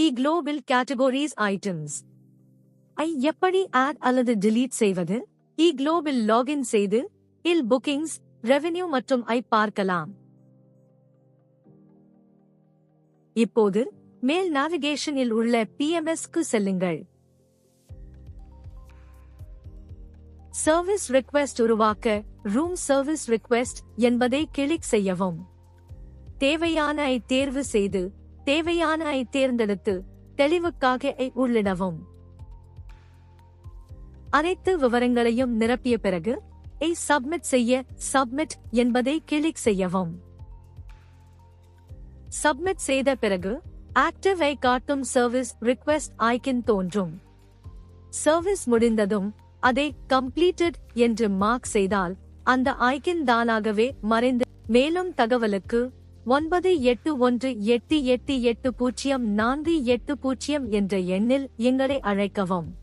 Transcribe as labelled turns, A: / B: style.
A: global categories items. எப்படி add அல்லது delete செய்வது? global லாகின் செய்து புக்கிங்ஸ், ரெவென்யூ மற்றும் பார்க்கலாம். இப்போது மேல் நேவிகேஷனில் உள்ள PMS-க்கு செல்லுங்கள். சர்வீஸ் ரிக்வெஸ்ட் உருவாக்க ரூம் சர்வீஸ் ரிக்வெஸ்ட் என்பதை கிளிக் செய்யவும். தேவையான தேர்வு செய்து தேவையான தேர்ந்தெடுத்து தெளிவுக்காக உள்ளிடவும். அனைத்து விவரங்களையும் நிரப்பிய பிறகு சப்மிட் செய்ய சப்மிட் என்பதை கிளிக் செய்யவும். சப்மிட் செய்த பிறகு ஆக்டிவ் காட்டும் சர்வீஸ் ரிக்வெஸ்ட் ஐக்கன் தோன்றும். சர்வீஸ் முடிந்ததும் அதை கம்ப்ளீட்டட் என்று மார்க் செய்தால் அந்த ஐக்கன் தானாகவே மறைந்து. மேலும் தகவலுக்கு 981888804880 என்ற எண்ணில் எங்களை அழைக்கவும்.